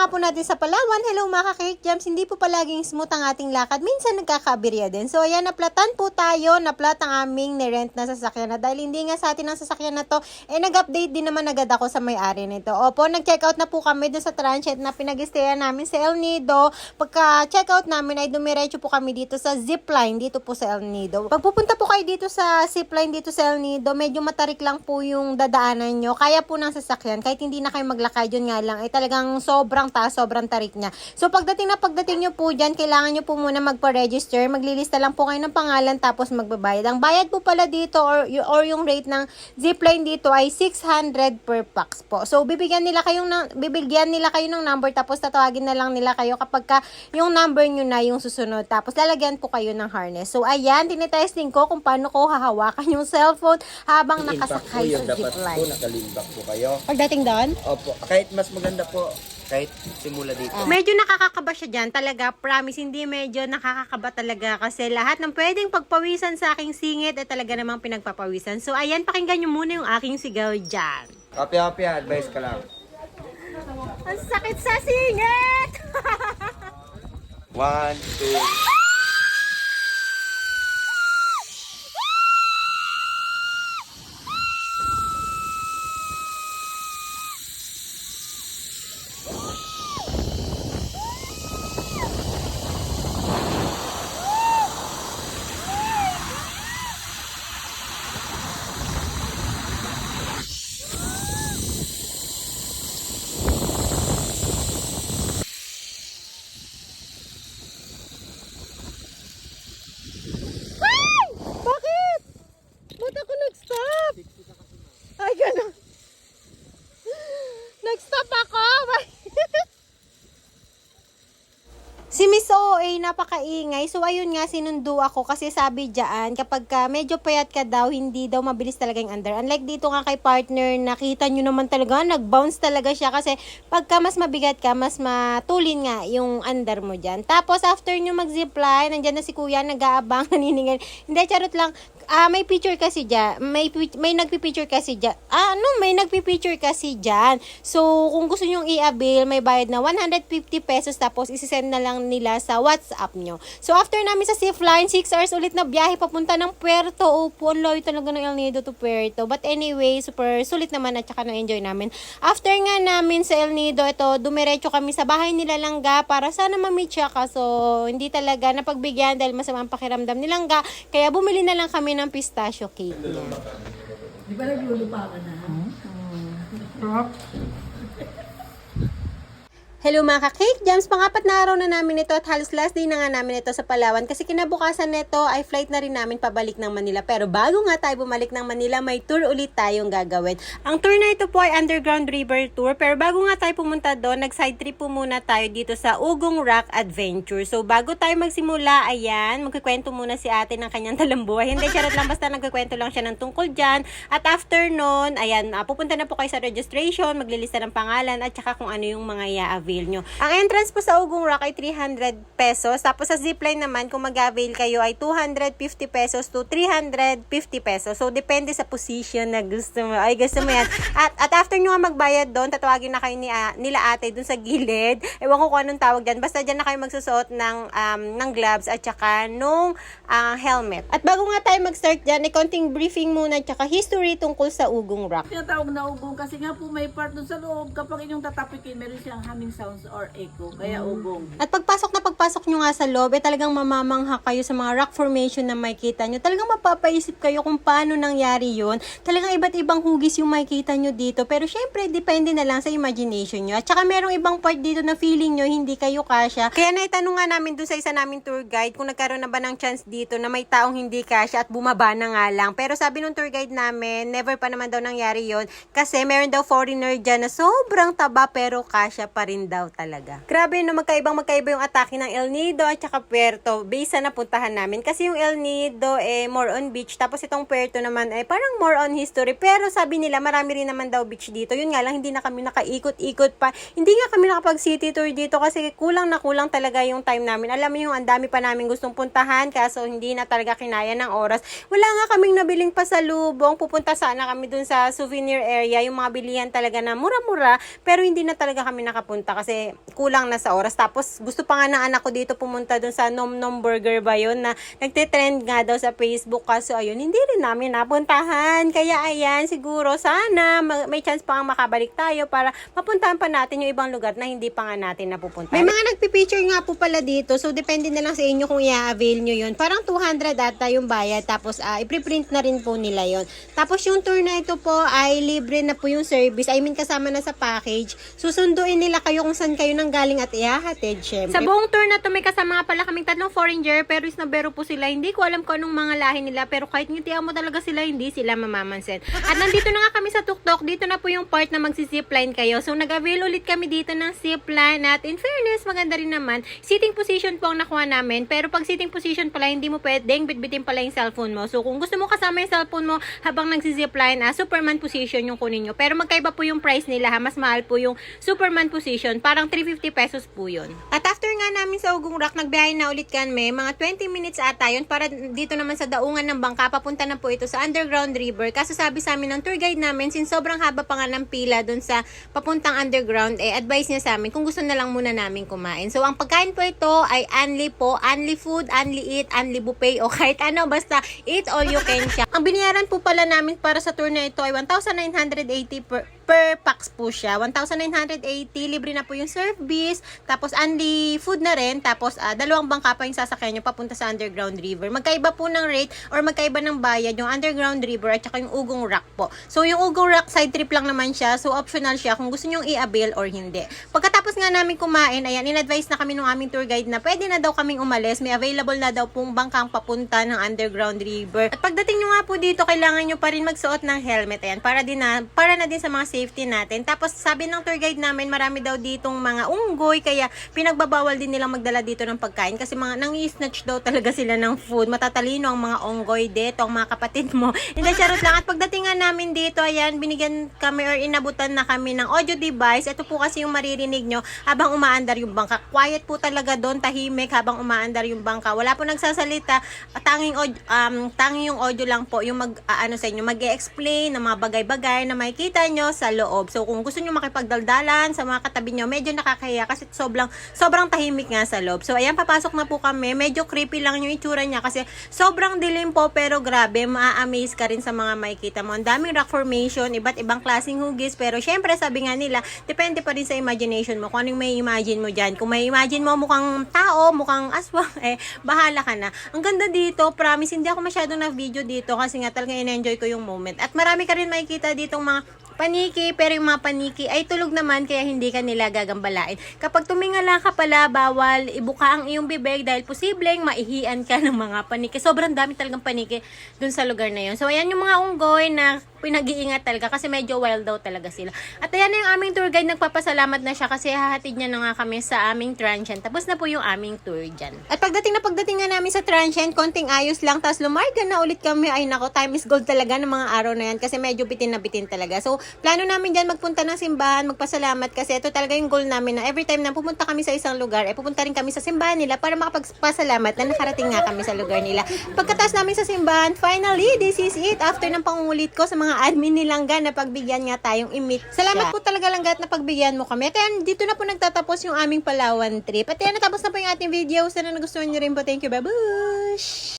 nga po natin sa Palawan. Hello mga ka-cake jams, hindi po palaging smooth ang ating lakad. Minsan nagkakabirya din. So ayan, naplatan po tayo, naplat ang aming nirent na sasakyan na dahil hindi nga sa atin ang sasakyan na to, nag-update din naman agad ako sa may-ari nito. Opo, nag-check out na po kami doon sa transit na pinag-stayan namin sa El Nido. Pagka-check out namin ay dumiretso po kami dito sa zipline dito po sa El Nido. Pag pupunta po kayo dito sa zipline dito sa El Nido, medyo matarik lang po yung dadaanan nyo. Kaya po ng sasakyan, kahit hindi na kayo maglakad, yun nga lang, ay talagang sobrang taas, sobrang tarik niya. So pagdating nyo po dyan, kailangan nyo po muna magpa-register. Maglilista lang po kayo ng pangalan tapos magbabayad. Ang bayad po pala dito or yung rate ng zipline dito ay 600 per pax po. So bibigyan nila kayo ng number tapos tatawagin na lang nila kayo kapag yung number nyo na yung susunod. Tapos lalagyan po kayo ng harness. So ayan, tinitesting ko kung paano ko hahawakan yung cellphone habang nakasakay sa zipline. Dapat po nakalimbak po kayo. Pagdating doon? Opo, kahit mas maganda po, kahit simula dito. Medyo nakakakaba siya dyan. Talaga, promise, hindi medyo nakakakaba talaga. Kasi lahat ng pwedeng pagpawisan sa aking singit ay talaga namang pinagpapawisan. So, ayan, pakinggan nyo muna yung aking sigaw dyan. Happy, advice ka lang. Ang sakit sa singit! 1, 2, Bakit? Ba't ako nag-stop? Ay, gano'n. Nag-stop ako. Si Miss OA, napakaingay. So, ayun nga, sinundo ako kasi sabi dyan, kapag medyo payat ka daw, hindi daw mabilis talaga yung under. Unlike dito nga kay partner, nakita nyo naman talaga, nag-bounce talaga siya kasi pagka mas mabigat ka, mas matulin nga yung under mo dyan. Tapos, after nyo mag-zipline, nandyan na si kuya, nag-aabang, naniningil. Hindi, charot lang. May picture kasi dyan. May nagpi-picture kasi dyan. May nagpi-picture kasi dyan. So, kung gusto nyong i-avail, may bayad na 150 pesos tapos isi-send na lang nila sa WhatsApp nyo. So, after namin sa Zipline, 6 hours ulit na biyahe papunta ng Puerto. Opo, ang layo talaga ng El Nido to Puerto. But anyway, super sulit naman at saka na-enjoy namin. After nga namin sa El Nido, ito, dumiretso kami sa bahay nila Langga para sana ma-meet siya. Kaso, hindi talaga napagbigyan dahil masamang pakiramdam ni Langga. Kaya bumili na lang kami ng pistachio cake niya. Di ba naglulupa ka na? Hello mga ka-cake jams, pang-apat na araw na namin ito at halos last day na nga namin ito sa Palawan kasi kinabukasan nito ay flight na rin namin pabalik ng Manila. Pero bago nga tayo bumalik ng Manila, may tour ulit tayong gagawin. Ang tour na ito po ay Underground River Tour, pero bago nga tayo pumunta doon, nag-side trip po muna tayo dito sa Ugong Rock Adventure. So bago tayo magsimula, ayan, magkikwento muna si ate ng kanyang talambuhay. Hindi, charot lang, basta nagkikwento lang siya ng tungkol dyan. At after nun, ayan, pupunta na po kayo sa registration, maglilista ng pangalan at saka kung ano yung mga i-avail nyo. Ang entrance po sa Ugong Rock ay 300 pesos. Tapos sa zipline naman, kung mag-avail kayo ay 250 pesos to 350 pesos. So, depende sa position na gusto mo. Ay, gusto mo yan. At after nyo nga magbayad doon, tatawagin na kayo nila ate doon sa gilid. Ewan ko kung anong tawag dyan. Basta dyan na kayo magsusuot ng gloves at saka nung helmet. At bago nga tayo mag-start dyan, konting briefing muna at saka history tungkol sa Ugong Rock. Tinatawag na ugong kasi nga po may part doon sa loob. Kapag inyong tatapikin, meron siyang humming sounds or echo. Kaya ugong. At pagpasok nyo nga sa loob, talagang mamamangha kayo sa mga rock formation na makikita nyo. Talagang mapapaisip kayo kung paano nangyari yun. Talagang iba't ibang hugis yung makikita nyo dito. Pero syempre, depende na lang sa imagination nyo. At saka merong ibang part dito na feeling nyo, hindi kayo kasya. Kaya naitanong nga namin dun sa isa naming tour guide kung nagkaroon na ba ng chance dito na may taong hindi kasya at bumaba na nga lang. Pero sabi nung tour guide namin, never pa naman daw nangyari yun. Kasi meron daw foreigner dyan na sobrang taba pero kasya pa rin daw talaga. Grabe no, magkaiba yung atake ng El Nido at saka Puerto based sa napuntahan namin. Kasi yung El Nido more on beach, tapos itong Puerto naman parang more on history. Pero sabi nila marami rin naman daw beach dito. Yun nga lang, hindi na kami nakaikot-ikot pa. Hindi nga kami nakapag city tour dito kasi kulang talaga yung time namin. Alam mo yung ang dami pa namin gustong puntahan kaso hindi na talaga kinaya ng oras. Wala nga kaming nabiling pasalubong. Pupunta sana kami dun sa souvenir area, yung mga bilihan talaga na mura-mura pero hindi na talaga kami nakapunta kasi kulang na sa oras. Tapos gusto pa nga ng anak ko dito pumunta dun sa Nom Nom Burger ba yun na nagtitrend nga daw sa Facebook. Kaso ayun, hindi rin namin napuntahan. Kaya ayan, siguro sana may chance pa nga makabalik tayo para mapuntahan pa natin yung ibang lugar na hindi pa nga natin napupuntahan. May mga nagpipicture nga po pala dito. So depende na lang sa inyo kung i-avail nyo yun. Parang 200 ata yung bayad. Tapos ipreprint na rin po nila yun. Tapos yung tour na ito po ay libre na po yung service. I mean kasama na sa package. Susunduin nila kayo kung saan kayo nang galing at ihahatid, syempre. Sa buong tour na to may kasama nga pala kaming tatlong foreigner, pero isnabero po sila. Hindi ko alam kung anong mga lahi nila, pero kahit ngitian mo talaga sila, hindi sila mamamansin. At nandito na nga kami sa tuktok. Dito na po yung part na magsi-zipline kayo. So nag-avail ulit kami dito ng zipline at in fairness, maganda rin naman. Sitting position po ang nakuha namin, pero pag sitting position pala, hindi mo pwedeng bitbitin pala yung cellphone mo. So kung gusto mo kasama yung cellphone mo habang nagsi-zipline, Superman position yung kunin nyo. Pero magkaiba po yung price nila, ha? Mas mahal po yung Superman position. Parang 350 pesos po yun. At after nga namin sa Ugong Rock, nagbiyahe na ulit kami. Mga 20 minutes ata yun para dito naman sa daungan ng bangka. Papunta na po ito sa Underground River. Kaso sabi sa amin ng tour guide namin, since sobrang haba pa nga ng pila dun sa papuntang underground, advice niya sa amin kung gusto na lang muna namin kumain. So ang pagkain po ito ay only food, only eat, only buffet o kahit ano, basta eat all you can siya. Ang binayaran po pala namin para sa tour na ito ay 1,980 per pax po siya. 1,980, libre na po yung service, tapos only food na rin, tapos dalawang bangka pa yung sasakyan nyo papunta sa Underground River. Magkaiba po ng rate or magkaiba ng bayad yung Underground River at saka yung Ugong Rock po. So yung Ugong Rock side trip lang naman siya, so optional siya kung gusto nyo i-avail or hindi. Pagkatapos nga namin kumain, ayan, in-advise na kami ng aming tour guide na pwede na daw kaming umalis, may available na daw pong bangkang papunta ng Underground River. At pagdating nyo nga po dito, kailangan nyo pa rin magsuot ng helmet, ayan, para na din sa mga safety natin. Tapos sabi ng tour guide namin, marami daw ditong mga unggoy, kaya pinagbabawal din nilang magdala dito ng pagkain kasi mga nang-i-snatch daw talaga sila ng food. Matatalino ang mga unggoy dito, ang mga kapatid mo. Hindi, charot lang. At pagdating nga namin dito, ayan, binigyan kami or inabutan na kami ng audio device. Ito po kasi yung maririnig nyo habang umaandar yung bangka. Quiet po talaga doon, tahimik habang umaandar yung bangka. Wala po nagsasalita. Tanging yung audio lang po yung sa inyo, mag-e-explain ng mga bagay-bagay na makikita nyo sa loob. So kung gusto nyo makipagdaldalan sa mga katabi nyo, medyo nakakahiya kasi sobrang tahimik nga sa loob. So ayan, papasok na po kami. Medyo creepy lang yung itsura niya kasi sobrang dilim po, pero grabe, ma-amaze ka rin sa mga makikita mo. Ang daming rock formation, iba't ibang klaseng hugis, pero syempre sabi nga nila, depende pa rin sa imagination mo kung anong may imagine mo dyan. Kung may imagine mo mukhang tao, mukhang aswang, bahala ka na. Ang ganda dito, promise, hindi ako masyadong na-video dito kasi nga talaga in-enjoy ko yung moment. At marami ka rin makikita ditong mga paniki, pero yung mga paniki ay tulog naman kaya hindi ka nila gagambalain. Kapag tumingala ka pala, bawal ibuka ang iyong bibig dahil posibleng maihian ka ng mga paniki. Sobrang dami talagang paniki dun sa lugar na yun. So ayan yung mga unggoy na pinag-iingat talaga kasi medyo wild daw talaga sila. At ayan na yung aming tour guide, nagpapasalamat na siya kasi hahatid niya na nga kami sa aming transient. Tapos na po yung aming tour dyan. At pagdating nga namin sa transient, konting ayos lang, tapos lumarga na ulit kami. Ay nako, time is gold talaga ng mga araw na yan kasi medyo bitin na bitin talaga. So plano namin dyan magpunta ng simbahan, magpasalamat kasi ito talaga yung goal namin na every time na pumunta kami sa isang lugar, pupunta rin kami sa simbahan nila para makapagpasalamat na nakarating nga kami sa lugar nila. Pagkatapos namin sa simbahan, finally, this is it. After ng pangungulit ko sa mga admin nilangga na pagbigyan nga tayong i-meet. Salamat po talaga Langga na pagbigyan mo kami. At ayan, dito na po nagtatapos yung aming Palawan trip. At ayan, natapos na po yung ating video. Sana nagustuhan nyo rin po. Thank you, babush!